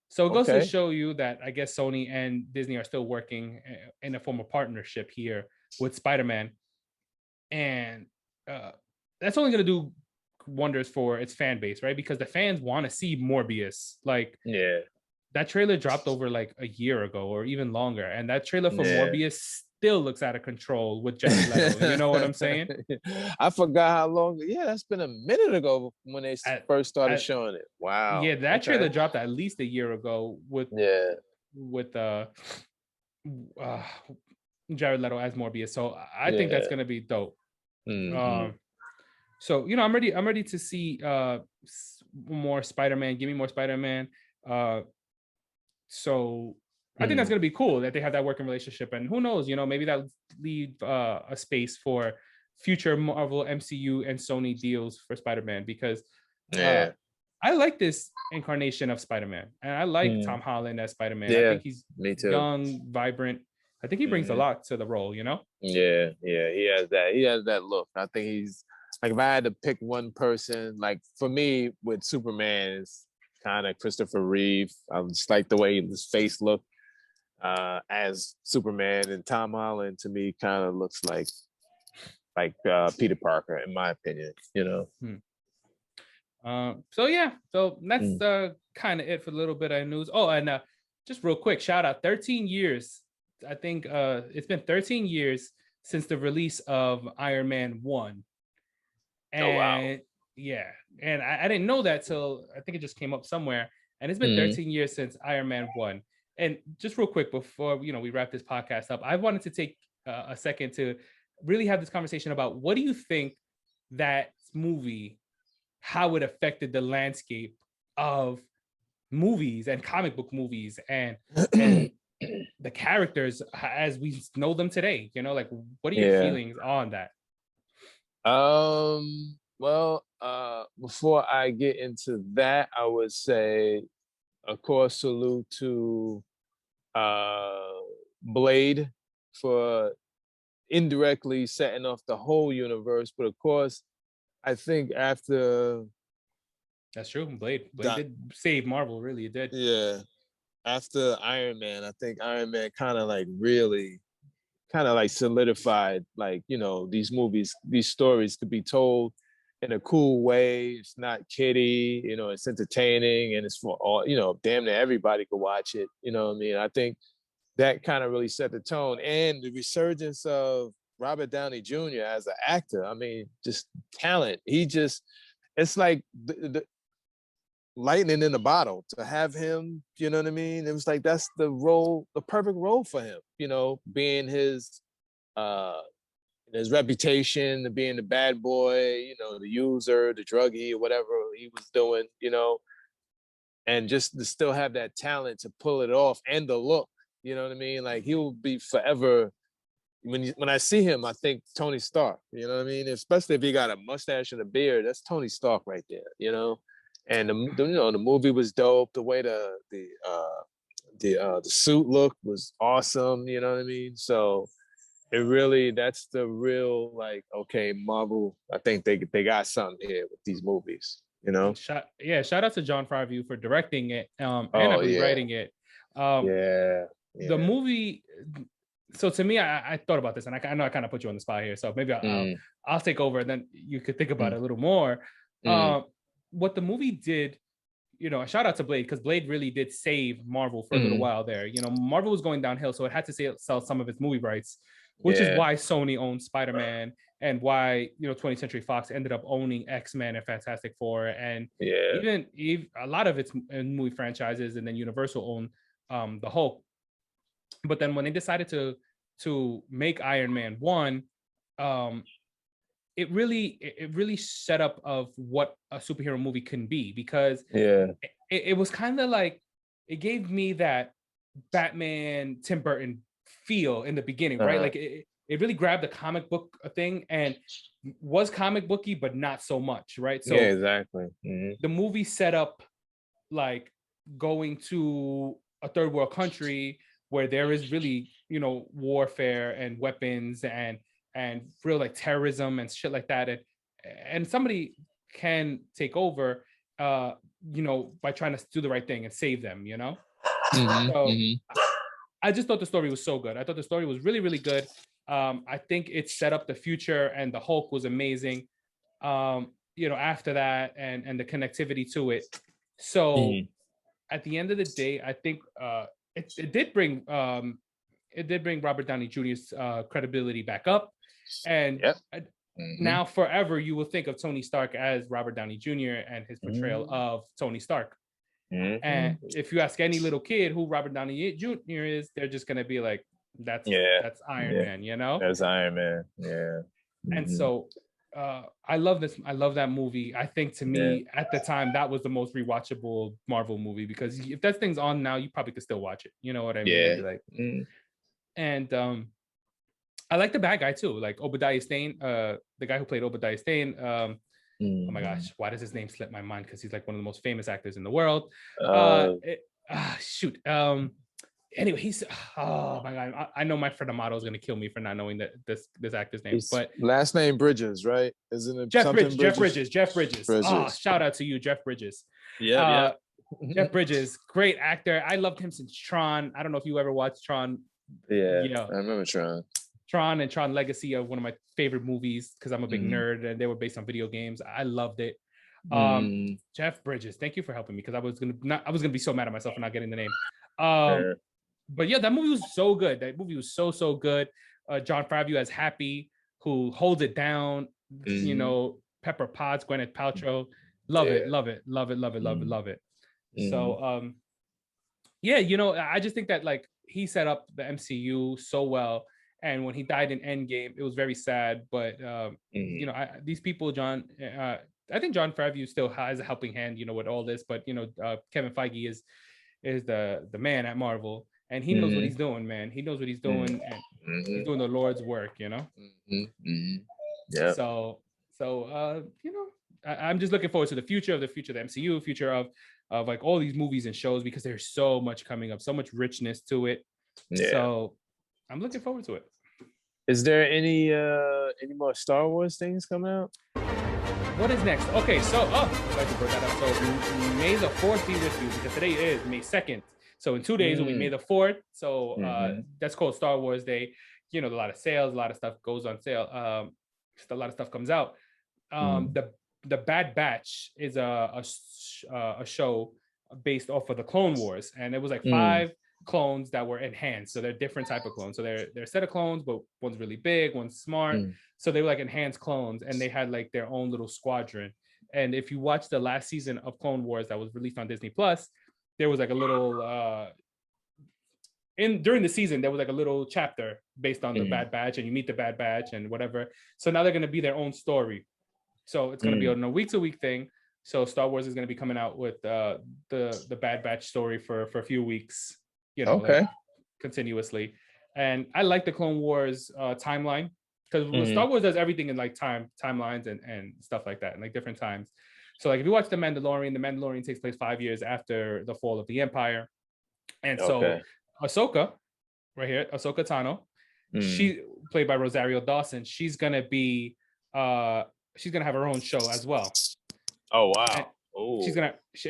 So it goes to show you that I guess Sony and Disney are still working in a form of partnership here with Spider-Man, and that's only going to do wonders for its fan base, right? Because the fans want to see Morbius. Like, that trailer dropped over like a year ago or even longer, and that trailer for Morbius still looks out of control with Jared Leto. You know what I'm saying? I forgot how long. Yeah, that's been a minute ago when they first started showing it. Wow. Yeah, that trailer dropped at least a year ago with Jared Leto as Morbius. So I think that's gonna be dope. So I'm ready to see more Spider-Man. Give me more Spider-Man. So I think that's gonna be cool that they have that working relationship, and who knows, maybe that'll leave a space for future Marvel, MCU, and Sony deals for Spider-Man, because I like this incarnation of Spider-Man, and I like Tom Holland as Spider-Man. I think he's young, vibrant. I think he brings a lot to the role, Yeah, he has that look. I think he's like, if I had to pick one person, like for me with Superman, it's kind of Christopher Reeve. I just like the way his face looked as Superman, and Tom Holland to me kind of looks like Peter Parker, in my opinion. So that's kind of it for a little bit of news. Oh, and just real quick, shout out 13 years. I think it's been 13 years since the release of Iron Man 1. And and I didn't know that till I think it just came up somewhere. And it's been 13 years since Iron Man 1. And just real quick before we wrap this podcast up, I wanted to take a second to really have this conversation about what do you think that movie, how it affected the landscape of movies and comic book movies and the characters as we know them today. Like, what are your feelings on that? Well, before I get into that, I would say, of course, salute to Blade for indirectly setting off the whole universe. But of course, I think after... That's true. Blade did save Marvel, really, it did. Yeah. After Iron Man, I think Iron Man kind of really solidified, these movies, these stories could be told in a cool way. It's not kiddie, it's entertaining, and it's for all, damn near everybody could watch it. You know what I mean? I think that kind of really set the tone, and the resurgence of Robert Downey Jr. as an actor. I mean, just talent. It's like the lightning in the bottle to have him, you know what I mean? It was like, that's the perfect role for him, being his reputation, being the bad boy, the user, the druggie, or whatever he was doing, and just to still have that talent to pull it off, and the look, you know what I mean? Like, he will be forever. When I see him, I think Tony Stark, you know what I mean? Especially if he got a mustache and a beard, that's Tony Stark right there, And the movie was dope. The way the The suit look was awesome. You know what I mean? So it really, that's the real, like, okay, Marvel, I think they got something here with these movies, you know? Shout out to John Favreau for directing it, and I Oh believe yeah, writing it. The yeah. movie. So to me, I thought about this, and I know I kind of put you on the spot here, so maybe I'll take over, and then you could think about it a little more. What the movie did, you know, a shout out to Blade, because Blade really did save Marvel for a little while there. You know, Marvel was going downhill, so it had to sell some of its movie rights, which is why Sony owned Spider-Man, and why, you know, 20th Century Fox ended up owning X-Men and Fantastic Four, and even a lot of its movie franchises, and then Universal owned the Hulk. But then when they decided to make Iron Man 1, it really set up of what a superhero movie can be, because it was kind of like, it gave me that Batman Tim Burton feel in the beginning, right? Like it really grabbed the comic book thing and was comic booky, but not so much, right? So exactly. The movie set up like going to a third world country where there is really, you know, warfare and weapons and real like terrorism and shit like that, and somebody can take over, you know, by trying to do the right thing and save them, you know. So I just thought the story was so good. I thought the story was really, really good. I think it set up the future, and the Hulk was amazing. You know, after that, and the connectivity to it. So at the end of the day, I think it did bring Robert Downey Jr.'s credibility back up, and now forever you will think of Tony Stark as Robert Downey Jr. and his portrayal of Tony Stark. And if you ask any little kid who Robert Downey Jr. is, they're just gonna be like, that's Iron Man, you know? That's Iron Man. Yeah. And so I love this. I love that movie. I think, to me, at the time, that was the most rewatchable Marvel movie, because if that thing's on now, you probably could still watch it. You know what I mean? Like, and I like the bad guy too, like Obadiah Stane, the guy who played Obadiah Stane. Oh my gosh, why does his name slip my mind? Because he's like one of the most famous actors in the world. Shoot. Anyway, he's, oh my god, I know my friend Amato is gonna kill me for not knowing that this actor's name. But last name Bridges, right? Isn't it Jeff Bridges? Jeff Bridges. Oh, shout out to you, Jeff Bridges. Jeff Bridges, great actor. I loved him since Tron. I don't know if you ever watched Tron. Yeah, I remember Tron. Tron and Tron Legacy are one of my favorite movies, because I'm a big nerd, and they were based on video games. I loved it. Jeff Bridges, thank you for helping me, because I was gonna be so mad at myself for not getting the name. But yeah, that movie was so good. That movie was so good. John Favreau as Happy, who holds it down. You know, Pepper Potts, Gwyneth Paltrow. Love it. So yeah, you know, I just think that like he set up the MCU so well. And when he died in Endgame, it was very sad. But you know, these people, I think John Favreau still has a helping hand, you know, with all this. But you know, Kevin Feige is the man at Marvel, and he knows what he's doing, man. He knows what he's doing, and he's doing the Lord's work, you know. Yeah. So you know, I'm just looking forward to the future of the MCU, future of like all these movies and shows, because there's so much coming up, so much richness to it. So I'm looking forward to it. Is there any more Star Wars things coming out? What is next? Okay, so glad you brought that up. So May the 4th be with you, because today is May 2nd. So in 2 days will be May the 4th. So that's called Star Wars Day. You know, a lot of sales, a lot of stuff goes on sale. A lot of stuff comes out. The Bad Batch is a show based off of the Clone Wars, and it was like 5 clones that were enhanced. So they're different type of clones. So they're a set of clones, but one's really big, one's smart. So they were like enhanced clones, and they had like their own little squadron. And if you watch the last season of Clone Wars that was released on Disney Plus, there was like a little during the season, there was like a little chapter based on the Bad Batch, and you meet the Bad Batch and whatever. So now they're going to be their own story. So it's going to be on a week-to-week thing. So Star Wars is going to be coming out with the Bad Batch story for a few weeks, you know, like, continuously. And I like the Clone Wars timeline, because Star Wars does everything in like timelines and stuff like that, and like different times. So like if you watch The Mandalorian takes place 5 years after the fall of the Empire. And so Ahsoka, right here, Ahsoka Tano, she played by Rosario Dawson. She's gonna have her own show as well. Oh wow!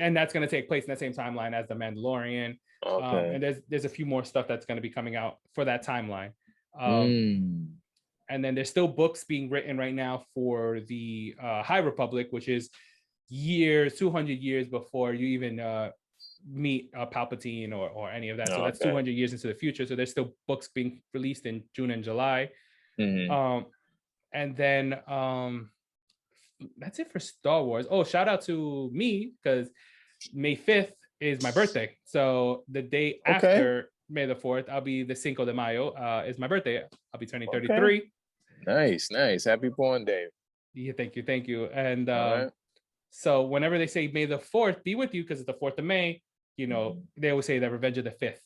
And that's gonna take place in the same timeline as The Mandalorian. And there's a few more stuff that's gonna be coming out for that timeline. And then there's still books being written right now for the High Republic, which is 200 years before you even meet Palpatine or any of that. So that's 200 years into the future. So there's still books being released in June and July. And then that's it for Star Wars. Oh, shout out to me, because May 5th is my birthday. So the day after May the 4th, I'll be the Cinco de Mayo is my birthday. I'll be turning 33. Nice. Happy born day. Yeah, thank you. And so whenever they say May the 4th be with you, because it's the 4th of May, you know, they always say that Revenge of the 5th.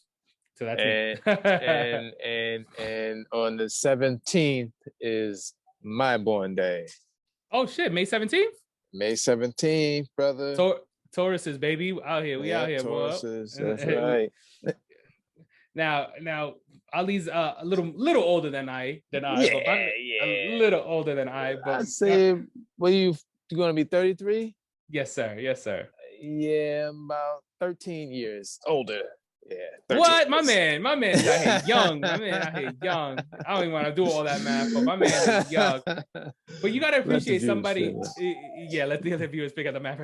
So that's it. And on the 17th is my born day. Oh shit, May 17th? May 17th, brother. Tauruses, baby. We out here, Tauruses, that's right. Now Ali's a little older than I. A little older than I. But I say, you gonna be 33? Yes, sir. Yeah, I'm about 13 years older. Yeah. What? My man I hate young. I hate young. I don't even want to do all that math, but my man is young. But you gotta appreciate somebody. Let the other viewers pick up the math.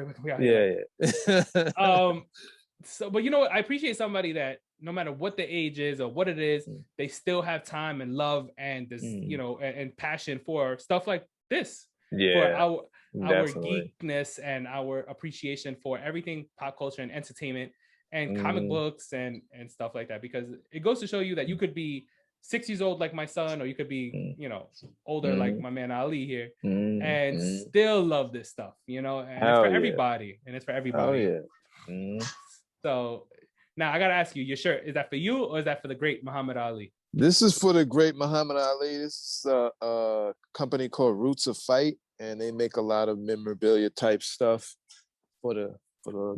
So, but you know what? I appreciate somebody that no matter what the age is or what it is, they still have time and love and this, you know, and passion for stuff like this. For our geekness and our appreciation for everything pop culture and entertainment and comic books and stuff like that, because it goes to show you that you could be 6 years old like my son, or you could be, you know, older like my man Ali here, and still love this stuff, you know, and it's for everybody. And it's for everybody. So now I gotta ask you, your shirt, is that for you or is that for the great Muhammad Ali? This is for the great Muhammad Ali. This is a company called Roots of Fight, and they make a lot of memorabilia type stuff for the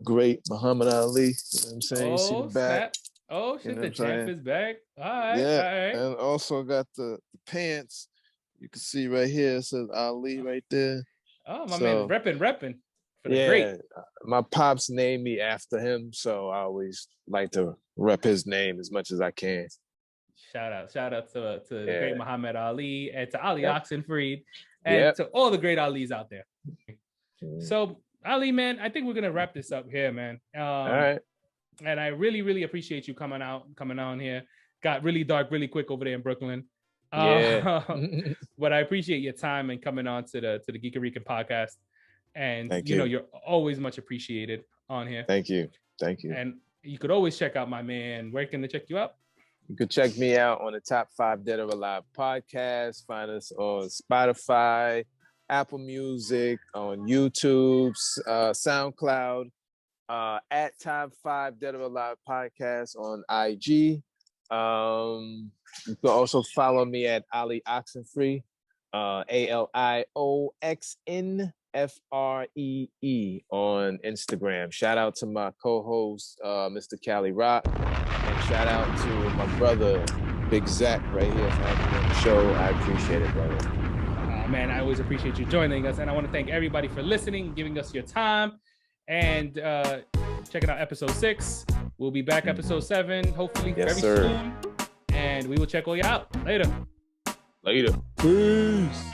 great Muhammad Ali. You know what I'm saying? You see the back. Oh shit, the champ is back. All right. And also got the pants. You can see right here, it says Ali right there. Oh, my man, repping. Great. My pops named me after him, so I always like to rep his name as much as I can. Shout out to the great Muhammad Ali, and to Ali Oxnfree, and to all the great Alis out there. So Ali, man, I think we're gonna wrap this up here, man. All right. And I really, really appreciate you coming on here. Got really dark really quick over there in Brooklyn. But I appreciate your time and coming on to the Geek-A-Rican podcast. And you know, you're always much appreciated on here. Thank you. And you could always check out my man. Where can they check you out? You can check me out on the Top 5 Dead or Alive podcast. Find us on Spotify, Apple Music, on YouTube, SoundCloud, at Top 5 Dead or Alive podcast on IG. You can also follow me at Ali Oxnfree, ALIOXNFREE on Instagram. Shout out to my co-host, Mr. Cali Rock, and shout out to my brother, Big Zach, right here for having me on the show. I appreciate it, brother. Man, I always appreciate you joining us, and I want to thank everybody for listening, giving us your time, and checking out episode 6. We'll be back episode 7, hopefully very soon, and we will check all you out later. Peace.